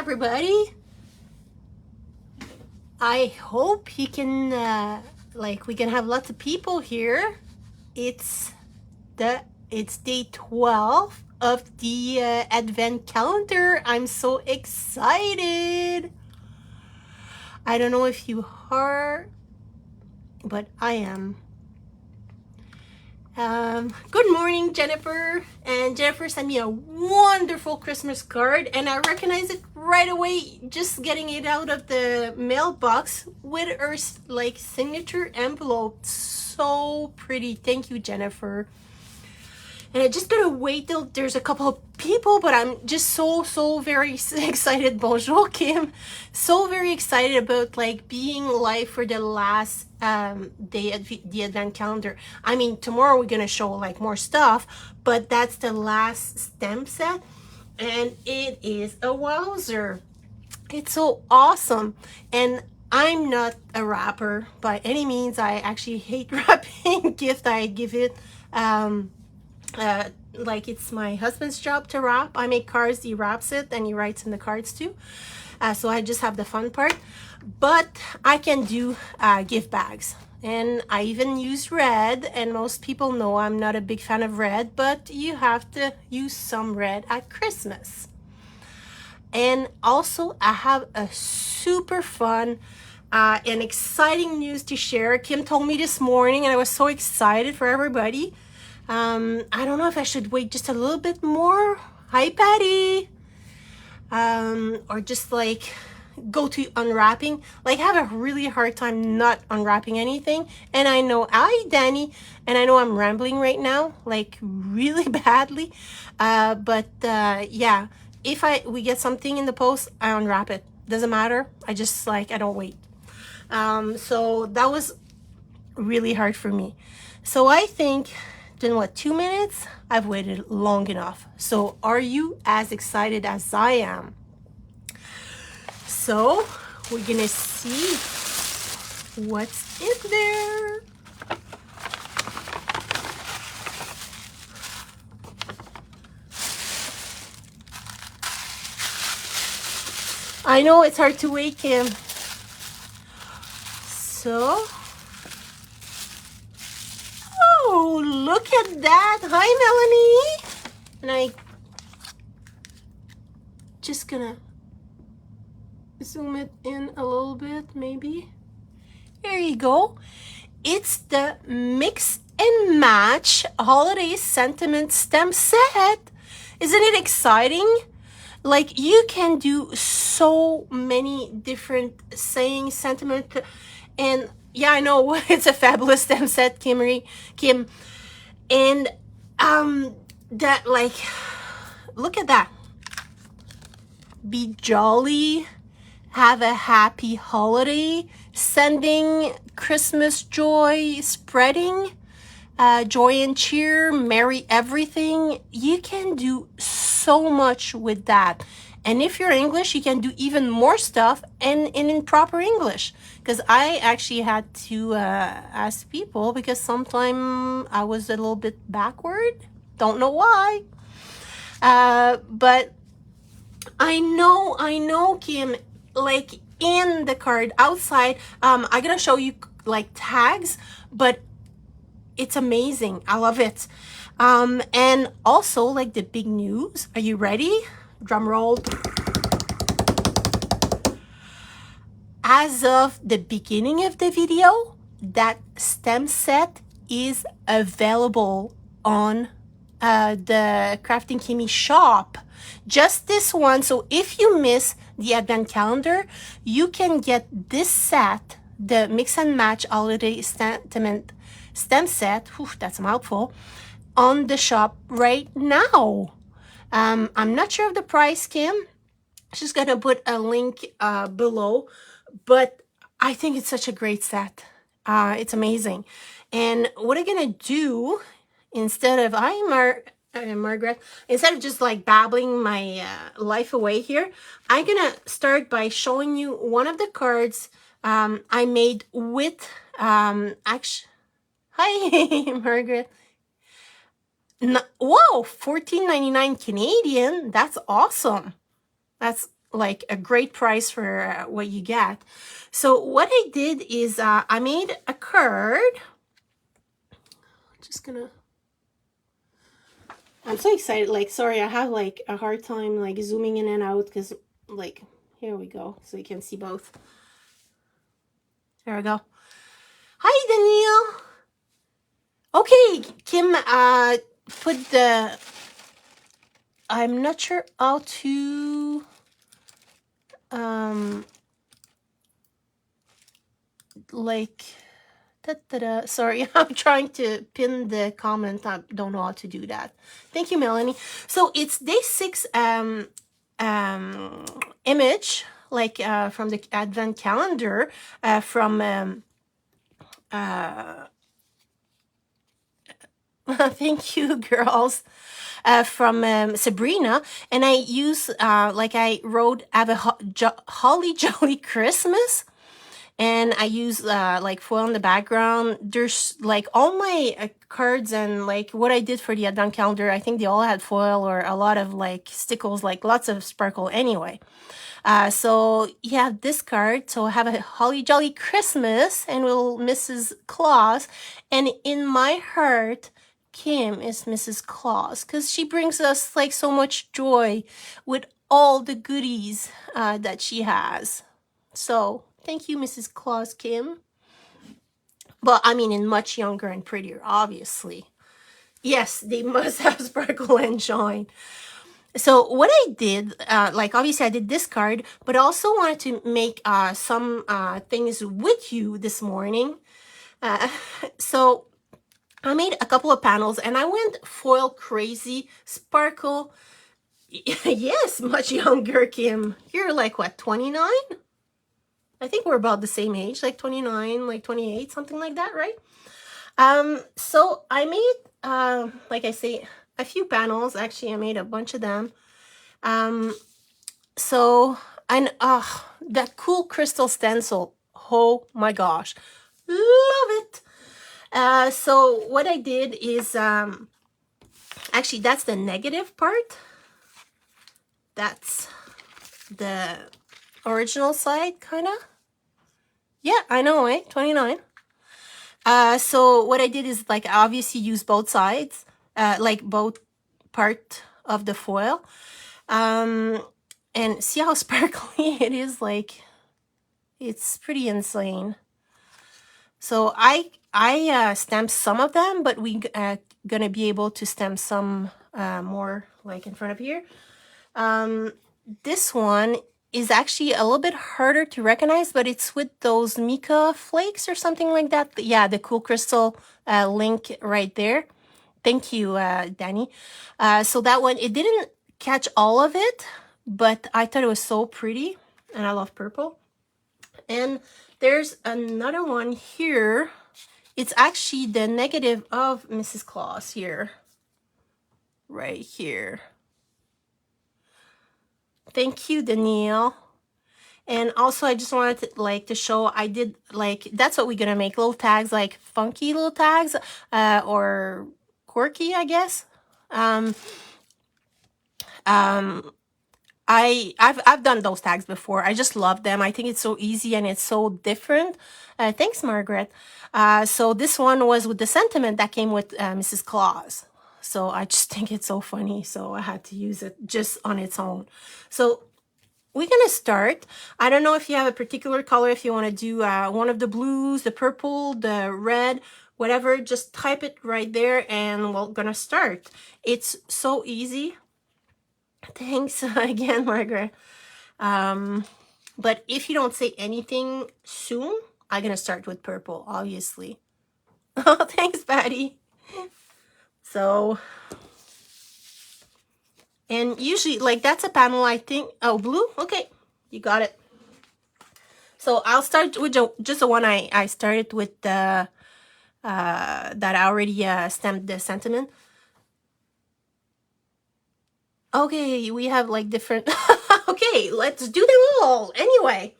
everybody. I hope you can, we can have lots of people here. It's day 12 of the Advent calendar. I'm so excited. I don't know if you are, but I am. Good morning, Jennifer. And Jennifer sent me a wonderful Christmas card, and I recognize it right away just getting it out of the mailbox with her signature envelope. So pretty. Thank you, Jennifer. And I just gotta wait till there's a couple of people, but I'm just so very excited. Bonjour, Kim. So very excited about being live for the last day of the Advent calendar. I mean, tomorrow we're gonna show more stuff, but that's the last stamp set, and it is a wowzer. It's so awesome. And I'm not a rapper by any means. I actually hate wrapping gift. I give it it's my husband's job to wrap. I make cards, he wraps it, and he writes in the cards too. So I just have the fun part. But I can do gift bags. And I even use red, and most people know I'm not a big fan of red, but you have to use some red at Christmas. And also I have a super fun and exciting news to share. Kim told me this morning, and I was so excited for everybody. I don't know if I should wait just a little bit more. Hi, Patty. Or just go to unwrapping. I have a really hard time not unwrapping anything. And I know, hi, Danny. And I know I'm rambling right now, really badly. Yeah, if we get something in the post, I unwrap it. Doesn't matter. I just I don't wait. So that was really hard for me. So I think, in 2 minutes, I've waited long enough. So are you as excited as I am? So we're gonna see what's in there. I know it's hard to wait, Kim. So, oh, look at that. Hi, Melanie. And I just gonna zoom it in a little bit, maybe. There you go. It's the Mix and Match Holiday Sentiment Stamp Set. Isn't it exciting? You can do so many different sayings, sentiment, and yeah, I know it's a fabulous stamp set, Kim. And that look at that. Be jolly, have a happy holiday, sending Christmas joy, spreading joy and cheer, merry everything. You can do so much with that. And if you're English, you can do even more stuff and in proper English. Because I actually had to ask people, because sometimes I was a little bit backward. Don't know why. But I know, Kim, in the card outside, I'm gonna show you tags, but it's amazing. I love it. And also the big news. Are you ready? Drum roll. As of the beginning of the video, that stamp set is available on the Krafty Klub shop. Just this one. So if you miss the Advent calendar, you can get this set, the Mix and Match Holiday Sentiment Stamp Set. Whew, that's a mouthful. On the shop right now. I'm not sure of the price, Kim. She's gonna put a link below, but I think it's such a great set. It's amazing. And what I'm gonna do, instead of Margaret, instead of just babbling my life away here, I'm gonna start by showing you one of the cards I made with hi, Margaret. Whoa, $14.99 Canadian. That's awesome. That's like a great price for what you get. So what I did is I made a card. Just gonna, I'm so excited. Like, sorry, I have like a hard time like zooming in and out because like, here we go. So you can see both. There we go. Hi, Danielle. Okay, Kim, put the, I'm not sure how to, like, sorry, I'm trying to pin the comment. I don't know how to do that. Thank you, Melanie. So it's day 6 image, like from the advent calendar, from thank you, girls, from Sabrina. And I use like I wrote, have a holly jolly Christmas. And I use like foil in the background. There's like all my cards and like what I did for the advent calendar. I think they all had foil or a lot of like stickles, like lots of sparkle anyway. So you have this card. So I have a holly jolly Christmas and will Mrs. Claus. And in my heart, Kim is Mrs. Claus because she brings us like so much joy with all the goodies that she has. So thank you, Mrs. Claus, Kim. But I mean, in much younger and prettier, obviously. Yes, they must have sparkle and shine. So what I did, like obviously I did this card, but I also wanted to make some things with you this morning. So I made a couple of panels and I went foil crazy, sparkle. Yes, much younger, Kim. You're like, what, 29? I think we're about the same age, like 29, like 28, something like that, right? So I made, like I say, a few panels. Actually, I made a bunch of them. So, and that cool crystal stencil. Oh my gosh, love it. So what I did is, actually, that's the negative part. That's the original side, kind of. Yeah, I know, eh? 29. So what I did is like I obviously use both sides, like both part of the foil. And see how sparkly it is, like it's pretty insane. So I stamped some of them, but we gonna be able to stamp some more like in front of here. This one is actually a little bit harder to recognize, but it's with those mica flakes or something like that. Yeah, the cool crystal link right there. Thank you, Danny. So that one, it didn't catch all of it, but I thought it was so pretty, and I love purple. And there's another one here. It's actually the negative of Mrs. Claus here. Right here. Thank you, Danielle. And also I just wanted to like to show I did like, that's what we're gonna make, little tags, like funky little tags, or quirky, I guess. I've done those tags before. I just love them. I think it's so easy and it's so different. Thanks, Margaret. So this one was with the sentiment that came with Mrs. Claus. So I just think it's so funny. So I had to use it just on its own. So we're gonna start. I don't know if you have a particular color, if you want to do one of the blues, the purple, the red, whatever, just type it right there and we're gonna start. It's so easy. Thanks again, Margaret. But if you don't say anything soon, I'm gonna start with purple, obviously. Oh, thanks, Patty. So, and usually, like, that's a panel, I think. Oh, blue? Okay, you got it. So I'll start with just the one I started with the that I already stamped the sentiment. Okay, we have like different. Okay, let's do them all anyway.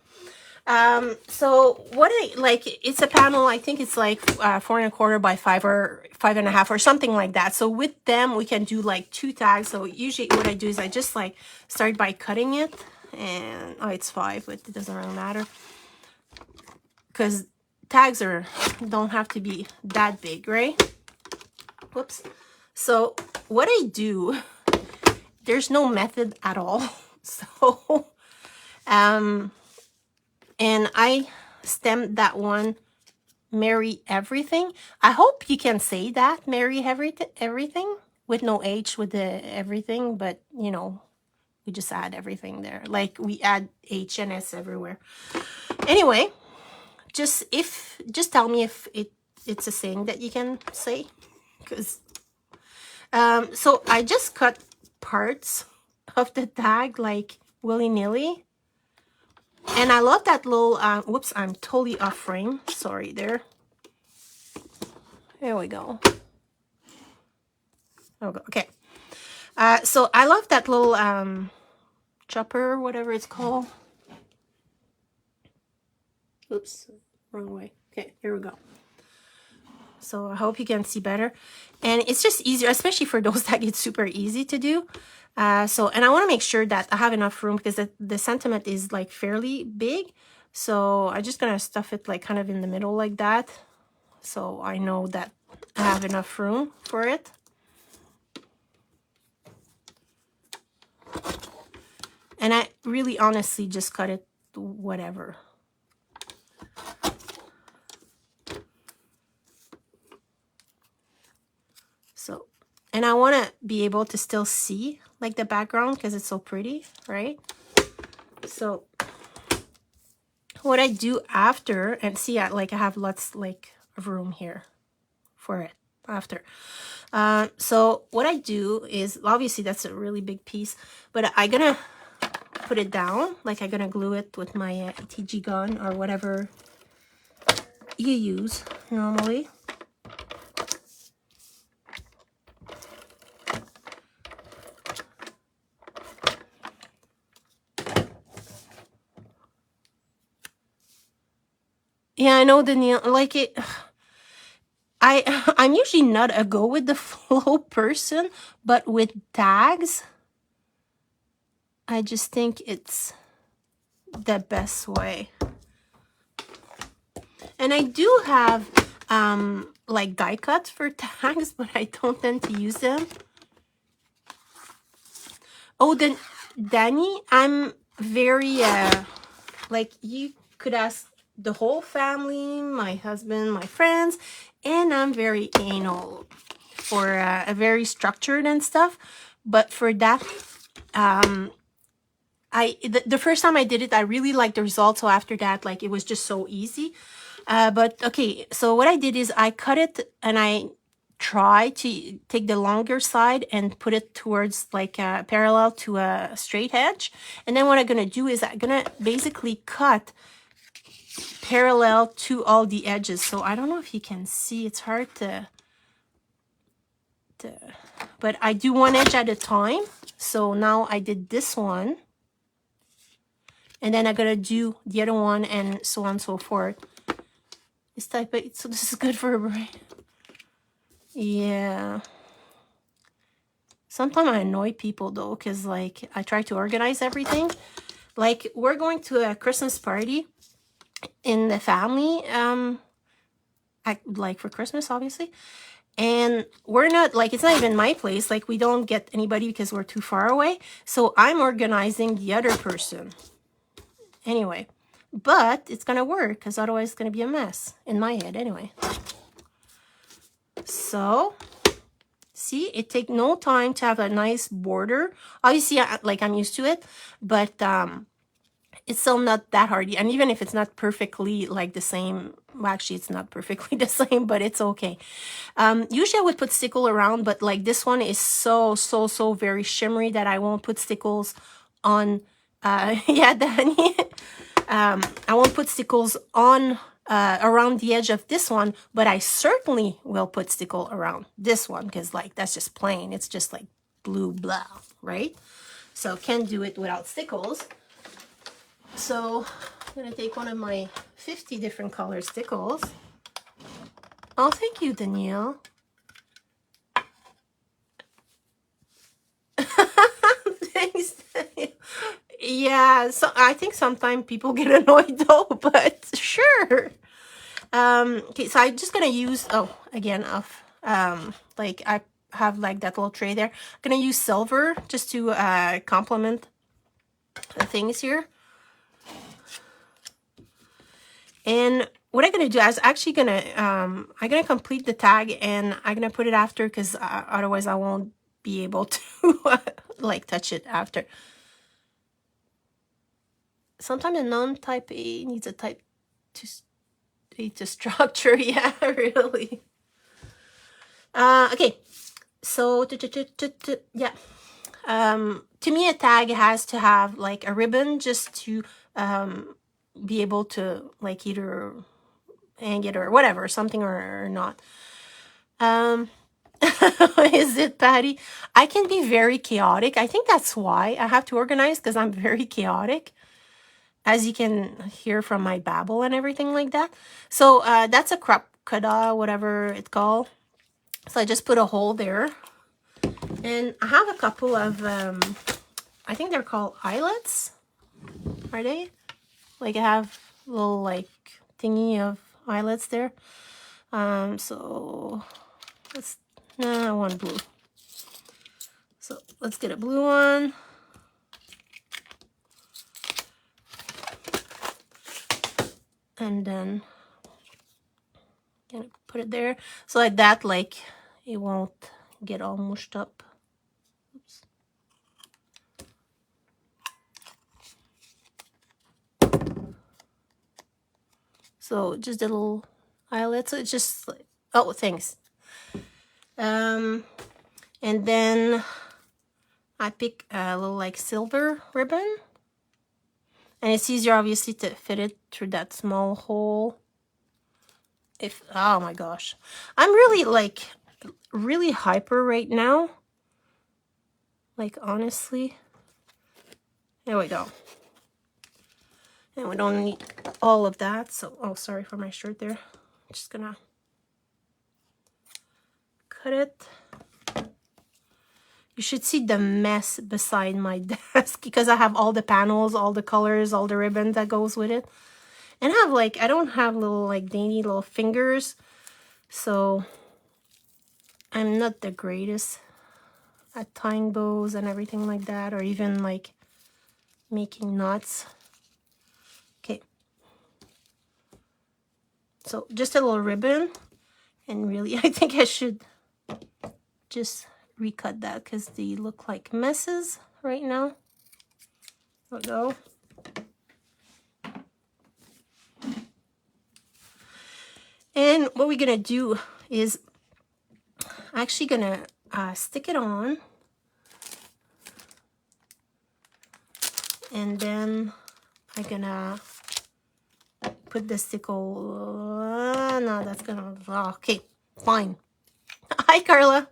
So what I like, it's a panel, I think it's like 4¼ by 5 or 5½ or something like that. So with them, we can do like 2 tags. So usually what I do is I just like start by cutting it, and oh, it's 5, but it doesn't really matter because tags don't have to be that big, right? Whoops. So what I do, there's no method at all. So and I stemmed that one, marry everything. I hope you can say that, marry everything, with no H with the everything, but you know, we just add everything there. Like we add H and S everywhere. Anyway, just tell me if it's a saying that you can say, because so I just cut parts of the tag like willy-nilly. And I love that little, whoops, I'm totally off frame. Sorry there. There we go. Okay. So I love that little chopper, whatever it's called. Oops, wrong way. Okay, here we go. So I hope you can see better. And it's just easier, especially for those that it's super easy to do. And I want to make sure that I have enough room because the sentiment is like fairly big. So I'm just going to stuff it like kind of in the middle like that. So I know that I have enough room for it. And I really honestly just cut it whatever. So, and I want to be able to still see like the background because it's so pretty, right? So what I do after, and see, I have lots like of room here for it after. So what I do is, obviously that's a really big piece, but I'm gonna put it down, like I'm gonna glue it with my TG gun or whatever you use normally. Yeah, I know, Danielle, like it. I'm usually not a go with the flow person, but with tags, I just think it's the best way. And I do have like die cuts for tags, but I don't tend to use them. Oh, then Danny, I'm very like, you could ask the whole family, my husband, my friends, and I'm very anal for a very structured and stuff. But for that, the first time I did it, I really liked the result. So after that, like, it was just so easy. But okay, so what I did is I cut it and I try to take the longer side and put it towards like parallel to a straight edge. And then what I'm gonna do is I'm gonna basically cut parallel to all the edges. So I don't know if you can see, it's hard to but I do one edge at a time. So now I did this one, and then I'm gonna do the other one, and so on and so forth. This type of, so this is good for a brain. Yeah. Sometimes I annoy people though, because like I try to organize everything. Like, we're going to a Christmas party in the family, like for Christmas, obviously. And we're not, like, it's not even my place. Like, we don't get anybody because we're too far away. So I'm organizing the other person. Anyway, but it's going to work because otherwise it's going to be a mess in my head anyway. So, see, it takes no time to have a nice border. Obviously, like, I'm used to it, but it's still not that hard. And even if it's not perfectly like the same, well, actually it's not perfectly the same, but it's okay. Usually I would put stickle around, but like this one is so very shimmery that I won't put stickles on. Yeah, Danny. I won't put stickles on around the edge of this one, but I certainly will put stickle around this one because like that's just plain. It's just like blue blah, right? So can't do it without stickles. So I'm gonna take one of my 50 different color stickles. Oh, thank you, Danielle. Thanks, Danielle. Yeah, so I think sometimes people get annoyed though, but sure. Okay, so I'm just gonna use, oh, again, like I have like that little tray there. I'm gonna use silver just to complement the things here. And what I'm gonna do is actually gonna I'm gonna complete the tag, and I'm gonna put it after, because otherwise I won't be able to like touch it after. Sometimes a non-type A needs a type to structure. Yeah, really. Okay, so yeah. To me, a tag has to have like a ribbon just to be able to like either hang it or whatever, something or not. Is it, Patty? I can be very chaotic. I think that's why I have to organize, because I'm very chaotic, as you can hear from my babble and everything like that. So that's a crocodile, whatever it's called. So I just put a hole there. And I have a couple of, I think they're called eyelets. Are they? Like I have a little like thingy of eyelets there. So let's, no, I want blue. So let's get a blue one. And then gonna put it there. So like that, like it won't get all mushed up. Oops. So just a little eyelet. So it's just like, oh, thanks. And then I pick a little like silver ribbon. And it's easier obviously to fit it through that small hole. If, oh my gosh. I'm really like, really hyper right now. Like honestly. There we go. And we don't need all of that. So, oh, sorry for my shirt there. I'm just gonna cut it. You should see the mess beside my desk, because I have all the panels, all the colors, all the ribbon that goes with it. And I have like, I don't have little like dainty little fingers. So I'm not the greatest at tying bows and everything like that, or even like making knots. Okay. So just a little ribbon. And really, I think I should just recut that, because they look like messes right now. There we go. And what we're gonna do is actually gonna stick it on, and then I'm gonna put the stickle. No, that's gonna, okay, fine. Hi, Carla.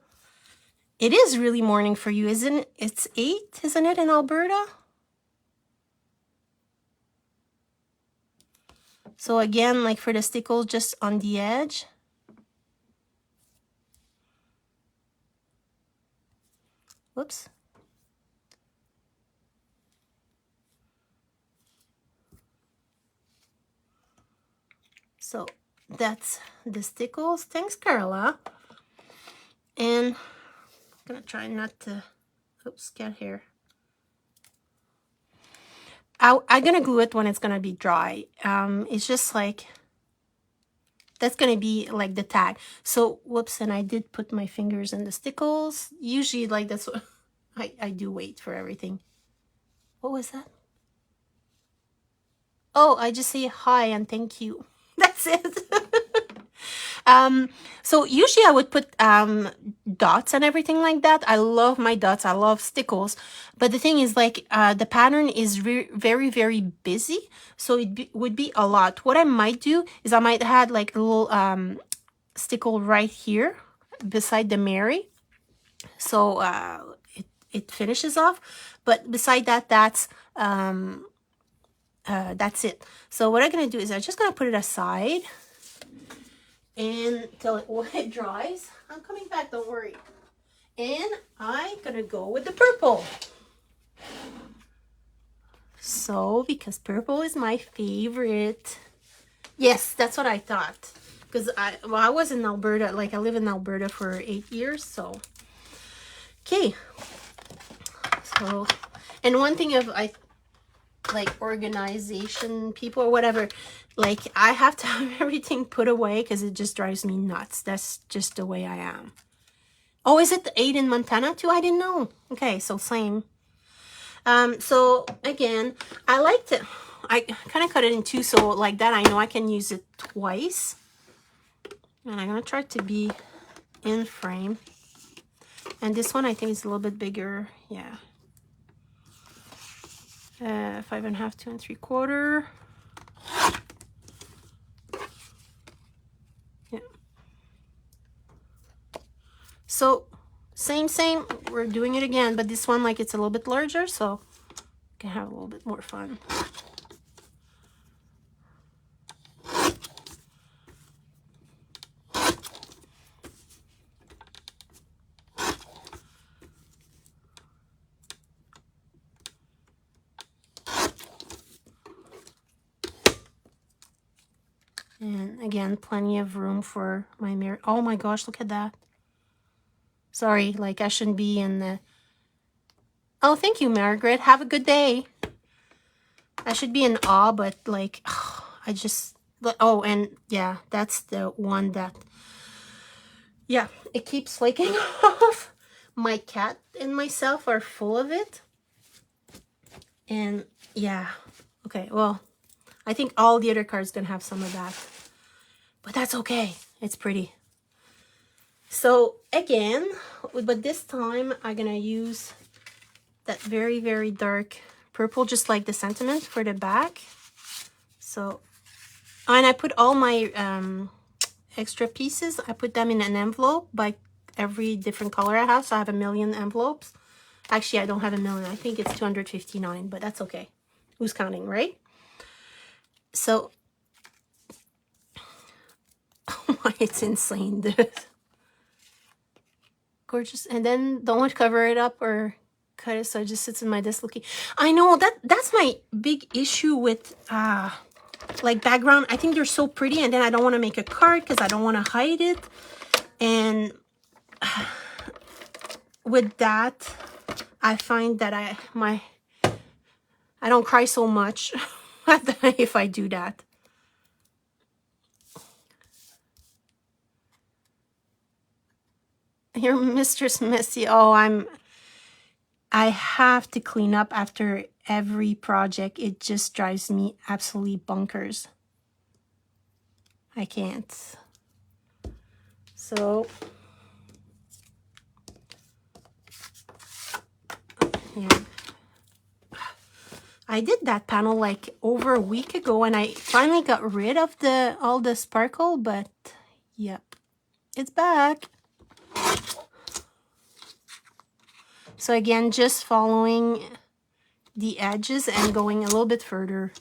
It is really morning for you, isn't it? It's 8, isn't it, in Alberta? So again, like for the stickles, just on the edge. Whoops. So that's the stickles. Thanks, Carla. And I'm gonna try not to, oops, get here. I'm gonna glue it when it's gonna be dry. It's just like, that's gonna be like the tag. So whoops, and I did put my fingers in the stickles. Usually like that's what I do wait for everything. What was that? Oh, I just say hi and thank you. That's it. So usually I would put dots and everything like that. I love my dots. I love stickles. But the thing is, like, the pattern is very, very busy. So it would be a lot. What I might do is I might add like a little stickle right here beside the Mary. So it finishes off. But beside that, that's that's it. So what I'm gonna do is I'm just gonna put it aside and till it dries. I'm coming back, don't worry. And I'm gonna go with the purple. So because purple is my favorite. Yes, that's what I thought. Because I was in Alberta, like I live in Alberta for 8 years, so okay. So, and one thing of like organization people or whatever, like I have to have everything put away because it just drives me nuts. That's just the way I am. Oh, is it 8 in Montana too? I didn't know. Okay, so same. So again, I like to, I kind of cut it in two, so like that I know I can use it twice. And I'm gonna try to be in frame. And this one I think is a little bit bigger. Yeah. 5.5, 2 3/4. Yeah. So same. We're doing it again, but this one like it's a little bit larger, so I can have a little bit more fun. And again, plenty of room for my mirror. Oh my gosh, look at that. Sorry, like I shouldn't be in the... Oh, thank you, Margaret. Have a good day. I should be in awe, but like, I just... Oh, and yeah, that's the one that... Yeah, it keeps flaking off. My cat and myself are full of it. And yeah, okay, well, I think all the other cards gonna have some of that. But that's okay. It's pretty. So again, but this time I'm gonna use that very, very dark purple, just like the sentiment for the back. So, and I put all my extra pieces, I put them in an envelope by every different color I have. So I have 1,000,000 envelopes. Actually, I don't have 1,000,000. I think it's 259, but that's okay. Who's counting, right? So, oh my, it's insane, dude. Gorgeous. And then don't cover it up or cut it so it just sits in my desk looking. I know that's my big issue with like background. I think they're so pretty, and then I don't want to make a card because I don't want to hide it. And with that, I find that I don't cry so much if I do that. Your Mistress Messy. Oh, I have to clean up after every project. It just drives me absolutely bonkers. I can't. So, yeah. I did that panel like over a week ago, and I finally got rid of all the sparkle, but yep, it's back. So again, just following the edges and going a little bit further.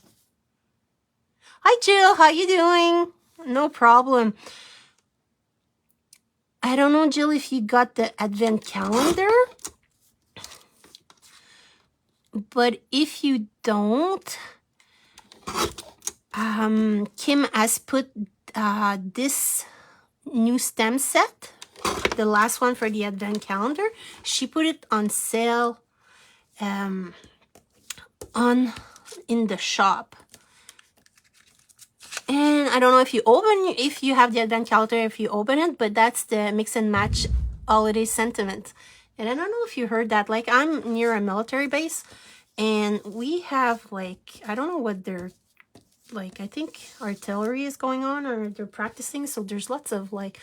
Hi Jill, how you doing? No problem. I don't know, Jill, if you got the advent calendar, but if you don't, Kim has put this new stem set, the last one for the advent calendar. She put it on sale in the shop. And I don't know if you have the advent calendar, if you open it, but that's the mix and match holiday sentiment. And I don't know if you heard that, like I'm near a military base and we have like, I don't know what they're like, I think artillery is going on or they're practicing. So there's lots of like,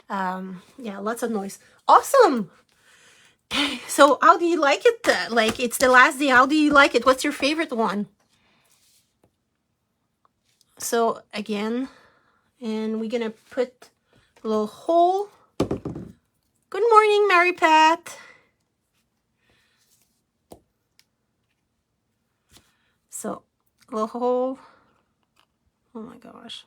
yeah, lots of noise. Awesome. So how do you like it? Like it's the last day. How do you like it? What's your favorite one? So again, and we're gonna put a little hole. Good morning, Mary Pat. So little hole. Oh my gosh.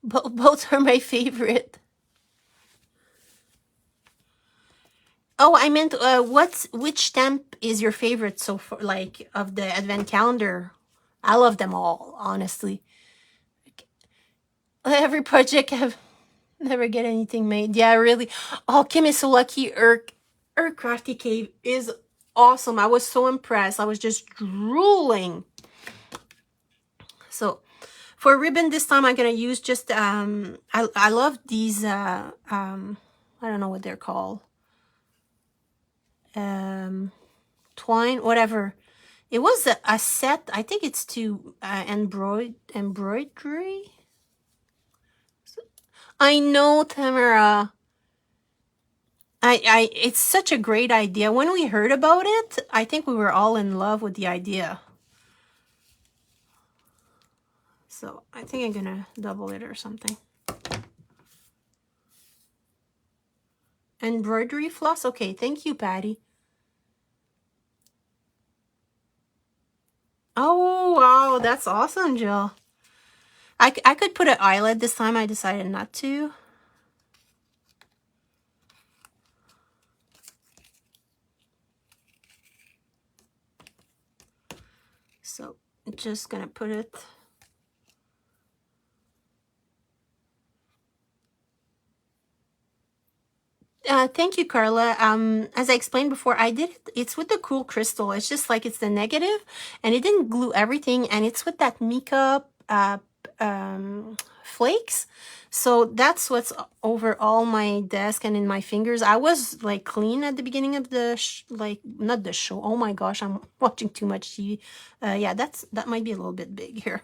Both are my favorite. Oh, I meant which stamp is your favorite so far, like of the advent calendar? I love them all, honestly. Every project I've never get anything made. Yeah, really. Oh, Kim is so lucky. Her crafty cave is awesome. I was so impressed. I was just drooling. So for ribbon this time, I'm gonna use just I love these I don't know what they're called. Twine, whatever. It was a set. I think it's to embroidery. I know, Tamara. It's such a great idea. When we heard about it, I think we were all in love with the idea. So I think I'm gonna double it or something. Embroidery floss. Okay, thank you, Patty. Oh, wow, that's awesome, Jill. I could put an eyelet this time. I decided not to. So just gonna put it. Thank you, Carla. As I explained before, I did it. It's with the cool crystal. It's just like it's the negative, and it didn't glue everything. And it's with that mica flakes. So that's what's over all my desk and in my fingers. I was like clean at the beginning of the like not the show. Oh my gosh, I'm watching too much TV. Yeah, that might be a little bit big here.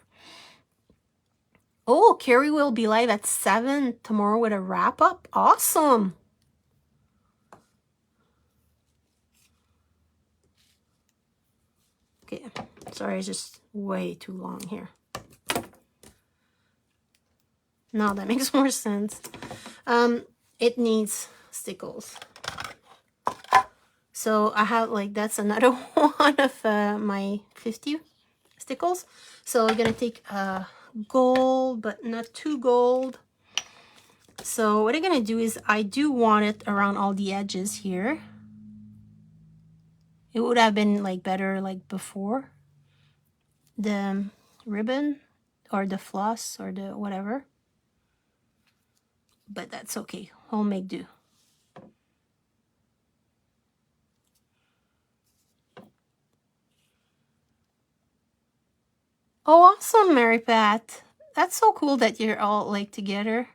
Oh, Carrie will be live at 7 tomorrow with a wrap up. Awesome. Okay, sorry, it's just way too long here. Now that makes more sense. It needs stickles. So I have like, that's another one of my 50 stickles. So I'm gonna take gold, but not too gold. So what I'm gonna do is I do want it around all the edges here. It would have been like better like before the ribbon or the floss or the whatever, but that's okay. I'll make do. Oh, awesome, Mary Pat. That's so cool that you're all like together.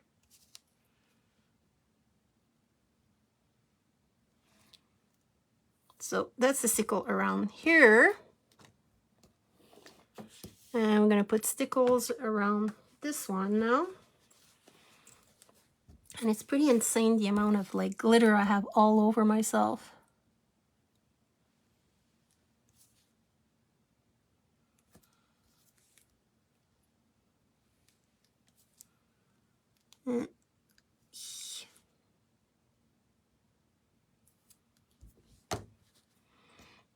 So that's the stickle around here. And we're gonna put stickles around this one now. And it's pretty insane the amount of like glitter I have all over myself.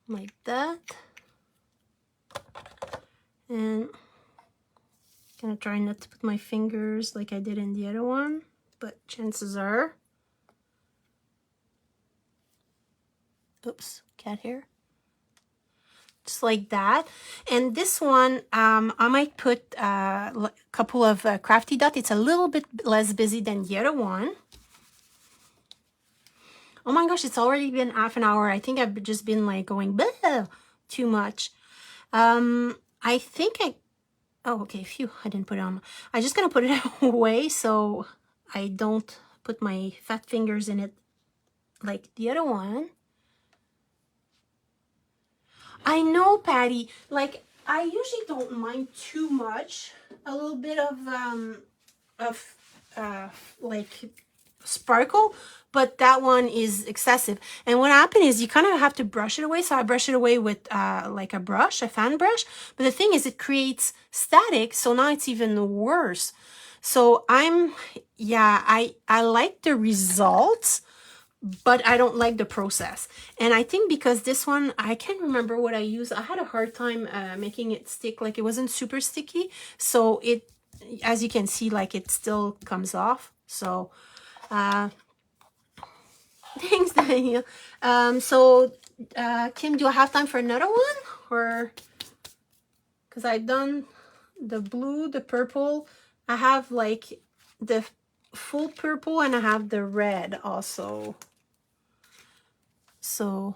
Like that. And I'm gonna try not to put my fingers like I did in the other one, but chances are. Oops, cat hair. Just like that. And this one, I might put a couple of crafty dot. It's a little bit less busy than the other one. Oh my gosh, it's already been half an hour. I think I've just been like going too much. I think oh, okay, phew, I didn't put it on. I'm just gonna put it away so I don't put my fat fingers in it like the other one. I know, Patty, like I usually don't mind too much. A little bit of like sparkle, but that one is excessive. And what happened is you kind of have to brush it away. So I brush it away with like a brush, a fan brush. But the thing is it creates static. So now it's even worse. So I'm yeah, I like the results, but I don't like the process. And I think because this one, I can't remember what I used. I had a hard time making it stick. Like, it wasn't super sticky. So it, as you can see, like, it still comes off. So, thanks, Daniel. Kim, do I have time for another one? Or, because I've done the blue, the purple. I have, like, the full purple, and I have the red also. So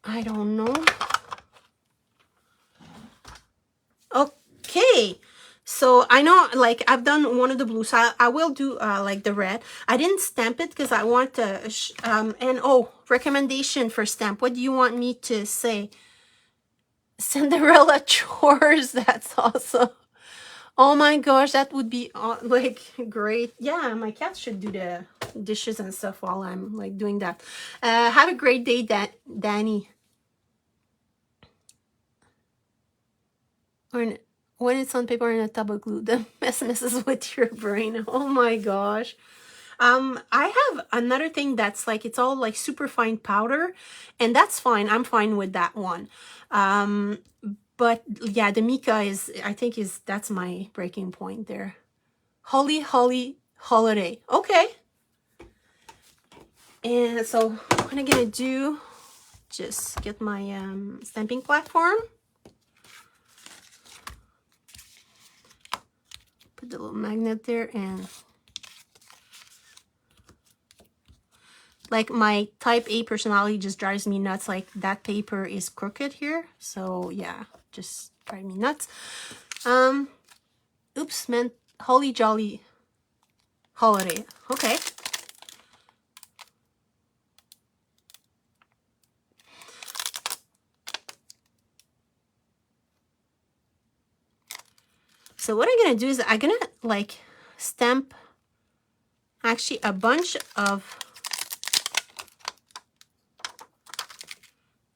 I don't know. Okay, so I know, like, I've done one of the blues, so I will do like the red. I didn't stamp it because I want to and oh, recommendation for stamp. What do you want me to say? Cinderella chores. That's awesome. Oh my gosh, that would be like great. Yeah, my cat should do the dishes and stuff while I'm like doing that. Have a great day, Danny. Or when it's on paper in a tub of glue, the mess messes with your brain. Oh my gosh. I have another thing that's like, it's all like super fine powder, and that's fine. I'm fine with that one. But yeah, the mica is, I think that's my breaking point there. Holly holiday. Okay. And so what I'm gonna do, just get my stamping platform. Put the little magnet there, and like, my type A personality just drives me nuts. Like, that paper is crooked here. So yeah, just drive me nuts. Oops, meant holly jolly holiday. Okay. So what I'm gonna do is I'm gonna like stamp actually a bunch of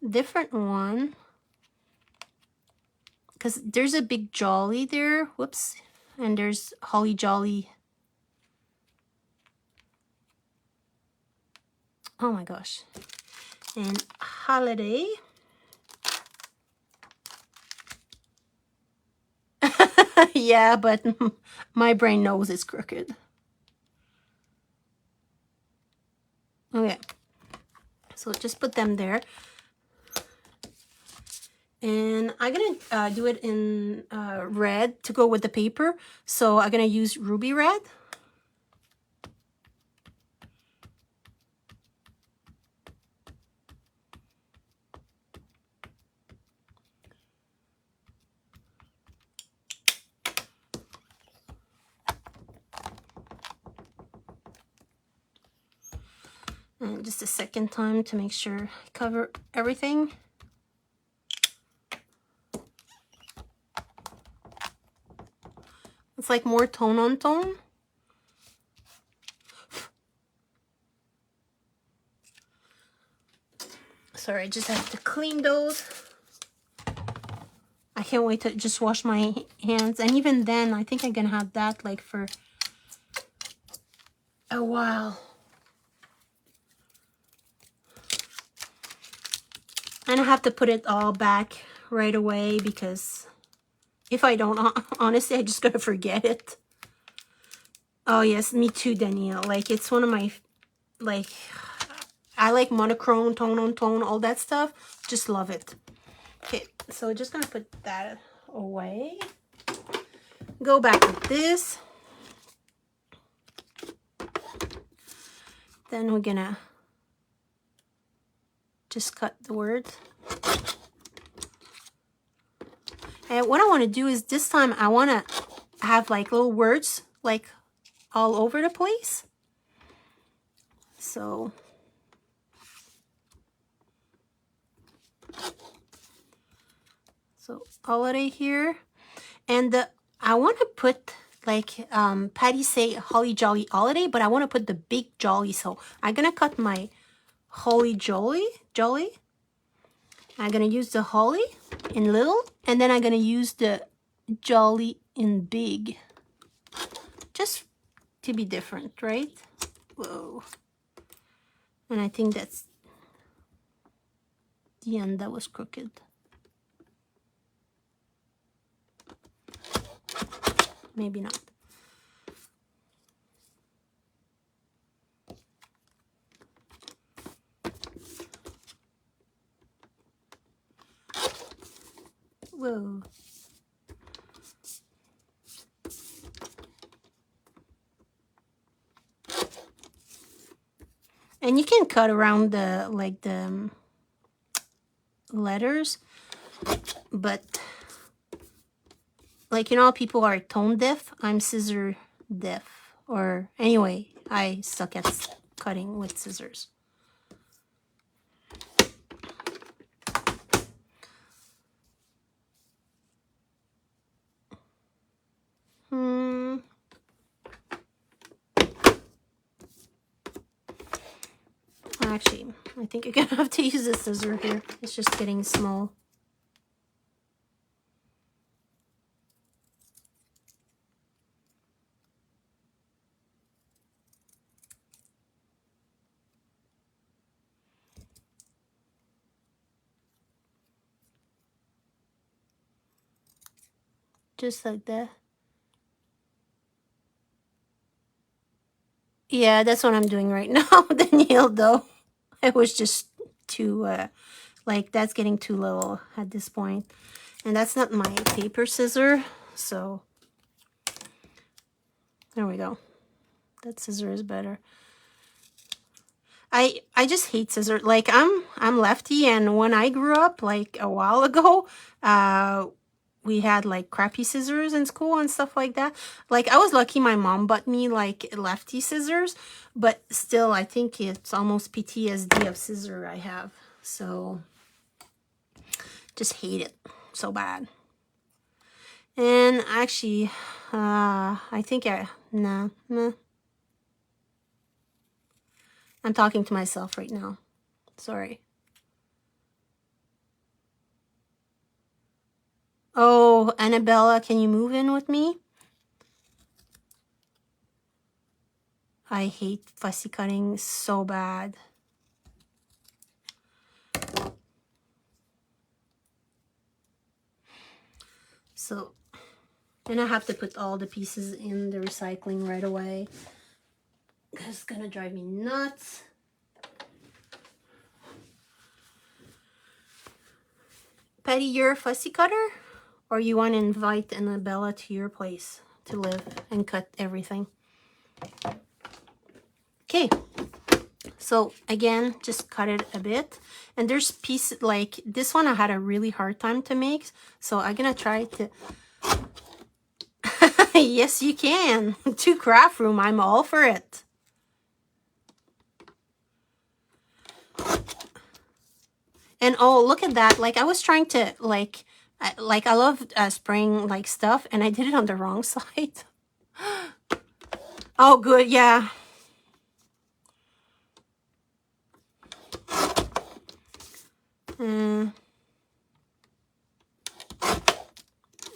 different one, because there's a big jolly there. Whoops. And there's holly jolly. Oh my gosh. And holiday. Yeah, but my brain knows it's crooked. Okay. So just put them there. And I'm gonna do it in red to go with the paper. So I'm gonna use ruby red. And just a second time to make sure I cover everything. It's like more tone on tone. Sorry, I just have to clean those. I can't wait to just wash my hands. And even then, I think I'm gonna have that like for a while. And I have to put it all back right away, because if I don't, honestly, I'm just gonna forget it. Oh yes, me too, Danielle. Like, it's one of my, like, I like monochrome, tone on tone, all that stuff. Just love it. Okay, so just gonna put that away. Go back with this. Then we're gonna just cut the words. And what I want to do is this time I want to have like little words like all over the place. So holiday here, and I want to put like Patty say holly jolly holiday, but I want to put the big jolly. So I'm gonna cut my holly jolly. I'm gonna use the holly in little, and then I'm gonna use the jolly in big, just to be different, right? Whoa. And I think that's the end that was crooked. Maybe not. Whoa. And you can cut around the, like the letters, but like, you know, people are tone deaf. I'm scissor deaf. Or anyway, I suck at cutting with scissors. Actually, I think you're gonna have to use a scissor here. It's just getting small. Just like that. Yeah, that's what I'm doing right now, the nail though. It was just too, like, that's getting too low at this point. And that's not my paper scissor, so there we go. That scissor is better. I just hate scissors. Like, I'm lefty, and when I grew up, like a while ago, we had like crappy scissors in school and stuff like that. Like, I was lucky my mom bought me like lefty scissors, but still I think it's almost PTSD of scissor I have. So just hate it so bad. And actually, I think nah. I'm talking to myself right now. Sorry. Oh, Annabella, can you move in with me? I hate fussy cutting so bad. So, and I have to put all the pieces in the recycling right away. It's gonna drive me nuts. Patty, you're a fussy cutter? Or you want to invite Annabella to your place to live and cut everything? Okay. So again, just cut it a bit. And there's pieces like this one I had a really hard time to make. So I'm gonna try to... Yes, you can. 2 craft room, I'm all for it. And oh, look at that. Like, I was trying to like I love spraying like stuff, and I did it on the wrong side. Oh, good, yeah.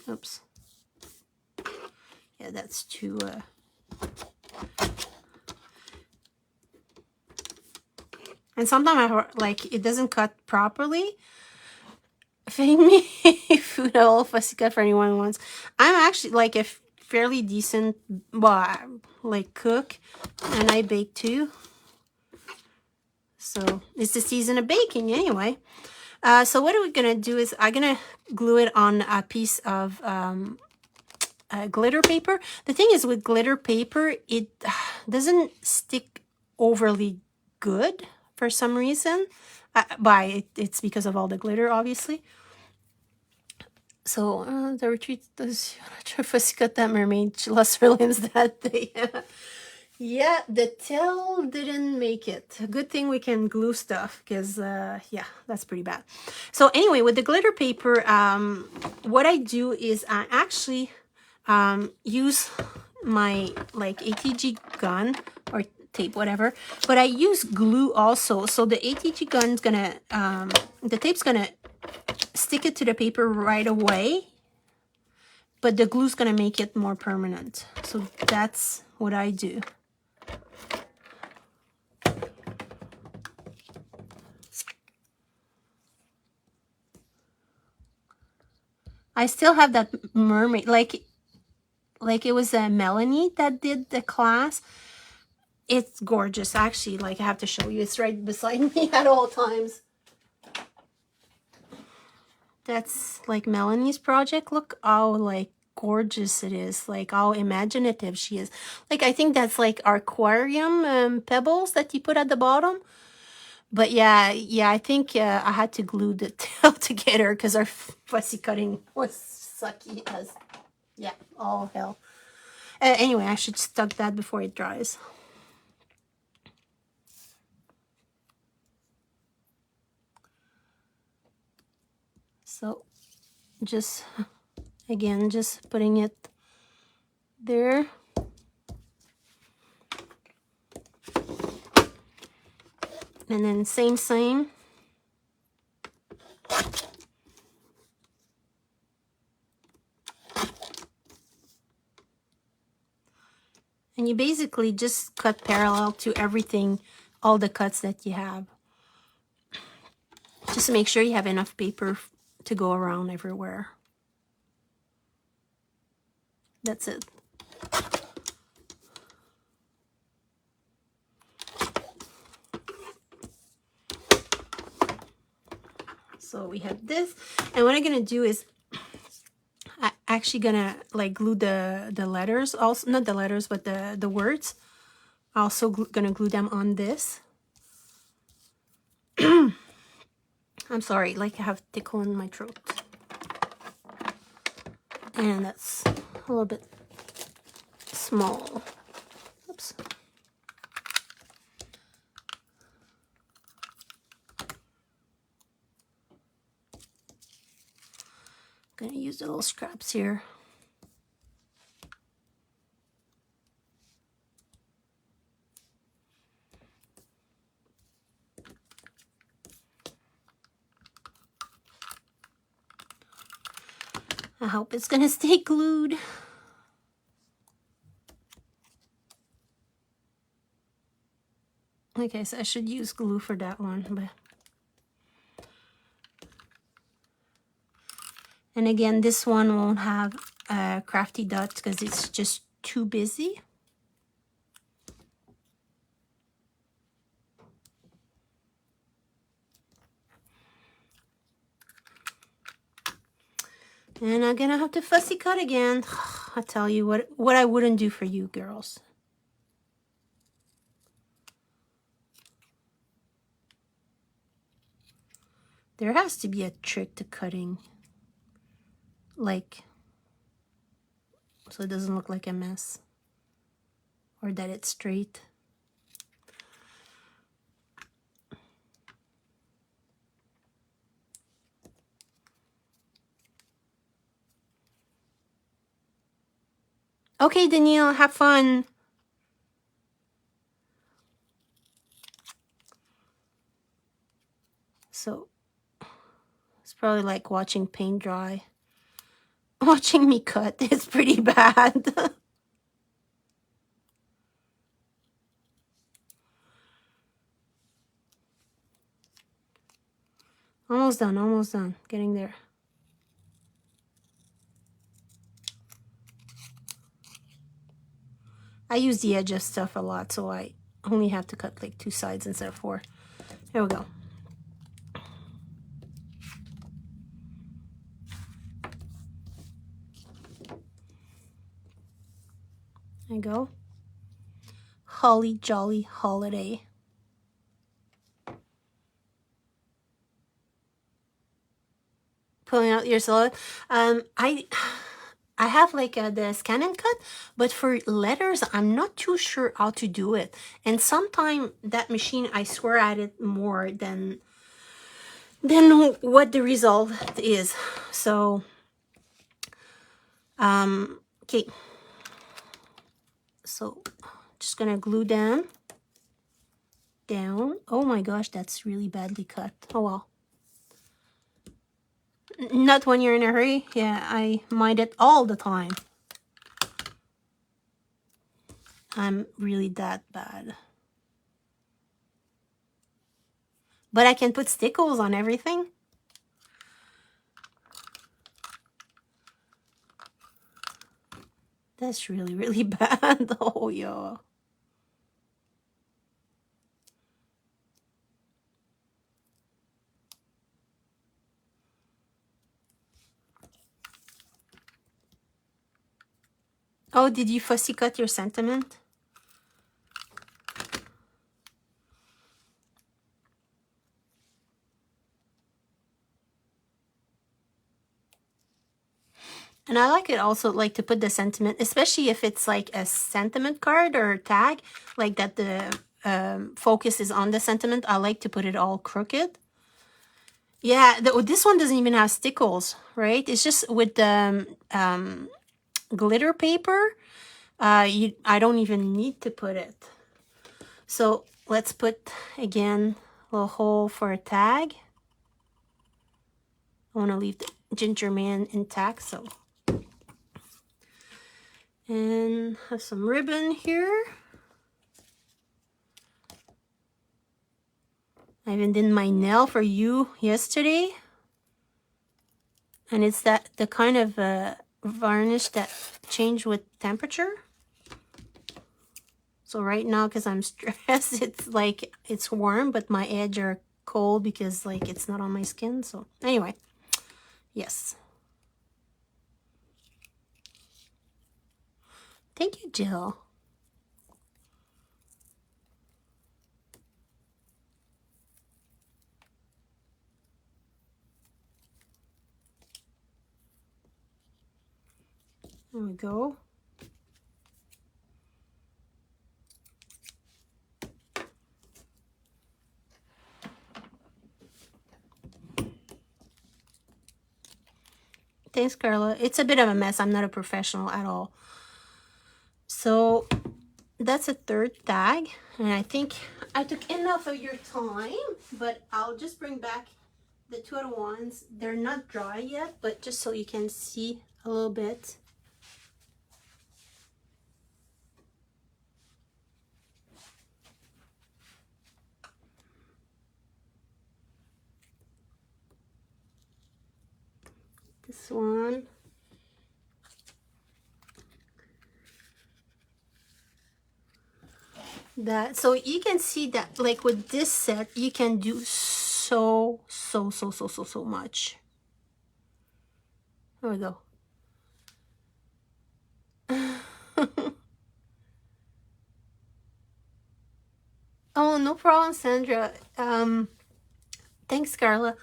Oops. Yeah, that's too... And sometimes I like it doesn't cut properly. Fitting me food all fussy cut for anyone who wants. I'm actually like a fairly decent, like cook, and I bake too. So it's the season of baking anyway. So what are we gonna do is I'm gonna glue it on a piece of glitter paper. The thing is with glitter paper, it doesn't stick overly good for some reason. It's because of all the glitter, obviously. So the retreat does fussy cut that mermaid. She lost her limbs that day. Yeah, the tail didn't make it. Good thing we can glue stuff, because yeah, that's pretty bad. So anyway, with the glitter paper, what I do is I actually use my like ATG gun or tape, whatever, but I use glue also. So the ATG gun's gonna the tape's gonna stick it to the paper right away, but the glue's gonna make it more permanent. So that's what I do. I still have that mermaid, like it was Melanie that did the class. It's gorgeous, actually. Like, I have to show you. It's right beside me at all times. That's like Melanie's project. Look how like gorgeous it is. Like how imaginative she is. Like, I think that's like our aquarium pebbles that you put at the bottom. But yeah, I think I had to glue the tail together because our fussy cutting was sucky as, yeah, all hell. Anyway, I should stuff that before it dries. So just, again, just putting it there. And then same. And you basically just cut parallel to everything, all the cuts that you have. Just make sure you have enough paper to go around everywhere. That's it. So we have this, and what I'm gonna do is I'm actually gonna like glue the letters, also not the letters but the words. Also gonna glue them on this. I'm sorry, like I have tickle in my throat, and that's a little bit small. Oops. Gonna use the little scraps here. I hope it's gonna stay glued. Okay, so I should use glue for that one, but and again, this one won't have crafty dots because it's just too busy. And I'm gonna have to fussy cut again. I tell you what I wouldn't do for you girls. There has to be a trick to cutting, like, so it doesn't look like a mess, or that it's straight. Okay, Danielle, have fun. So it's probably like watching paint dry. Watching me cut is pretty bad. Almost done, getting there. I use the edge of stuff a lot, so I only have to cut like 2 sides instead of 4. There we go. There you go. Holly jolly holiday. Pulling out your silhouette. I have like the scan and cut, but for letters, I'm not too sure how to do it. And sometimes that machine, I swear at it more than what the result is. So, okay. So, just gonna glue them down. Oh my gosh, that's really badly cut. Oh well. Not when you're in a hurry. Yeah, I mind it all the time. I'm really that bad. But I can put stickles on everything. That's really, really bad. Oh, yeah. Oh, did you fussy cut your sentiment? And I like it also, like, to put the sentiment, especially if it's like a sentiment card or tag, like that the focus is on the sentiment. I like to put it all crooked. Yeah, this one doesn't even have stickles, right? It's just with the glitter paper. I don't even need to put it. So let's put, again, a little hole for a tag. I want to leave the ginger man intact, so. And have some ribbon here. I even did my nail for you yesterday. And it's the kind of varnish that change with temperature. So right now, because I'm stressed, it's like, it's warm, but my edges are cold because like it's not on my skin. So anyway, yes. Thank you, Jill. There we go. Thanks, Carla. It's a bit of a mess. I'm not a professional at all. So that's a third tag. And I think I took enough of your time, but I'll just bring back the two other ones. They're not dry yet, but just so you can see a little bit. This one. That, so you can see that like with this set you can do so much. There we go. Oh, no problem, Sandra. Thanks, Carla.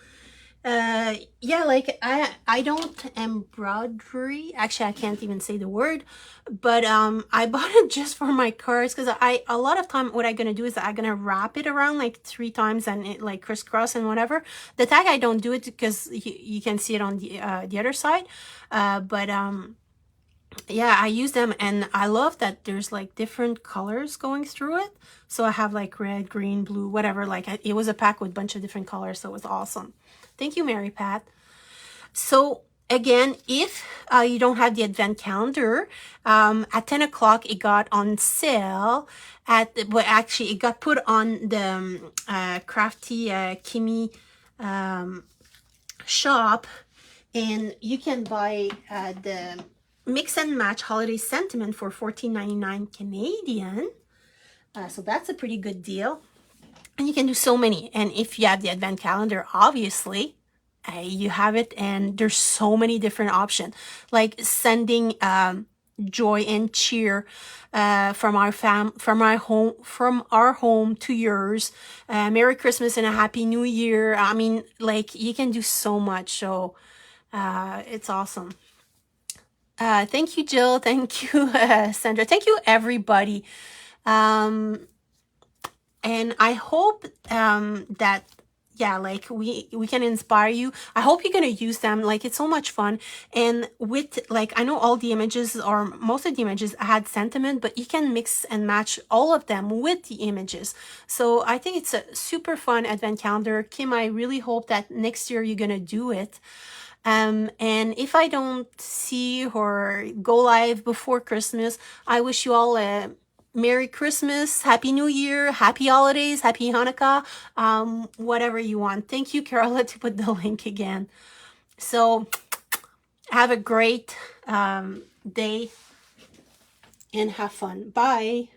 Yeah, like I don't embroidery. Actually, I can't even say the word, but I bought it just for my cards because a lot of time what I'm gonna do is I'm gonna wrap it around like 3 times and it like crisscross and whatever. The tag I don't do it because you can see it on the other side, but yeah, I use them and I love that there's like different colors going through it. So I have like red, green, blue, whatever. Like it was a pack with a bunch of different colors, so it was awesome. Thank you, Mary Pat. So again, if you don't have the advent calendar, at 10 o'clock it got on sale well, actually it got put on the Krafty Kimi shop, and you can buy the mix and match holiday sentiment for $14.99 Canadian. So that's a pretty good deal. And you can do so many. And if you have the advent calendar, obviously, you have it. And there's so many different options, like sending joy and cheer from our home to yours. Merry Christmas and a Happy New Year. I mean, like you can do so much. So it's awesome. Thank you, Jill. Thank you, Sandra. Thank you, everybody. And I hope that, yeah, like we can inspire you. I hope you're gonna use them. Like it's so much fun. And with like, I know all the images or most of the images had sentiment, but you can mix and match all of them with the images. So I think it's a super fun advent calendar. Kim, I really hope that next year you're gonna do it. And if I don't see or go live before Christmas, I wish you all a Merry Christmas, Happy New Year, Happy Holidays, Happy Hanukkah, whatever you want. Thank you, Carola, to put the link again. So have a great day and have fun. Bye.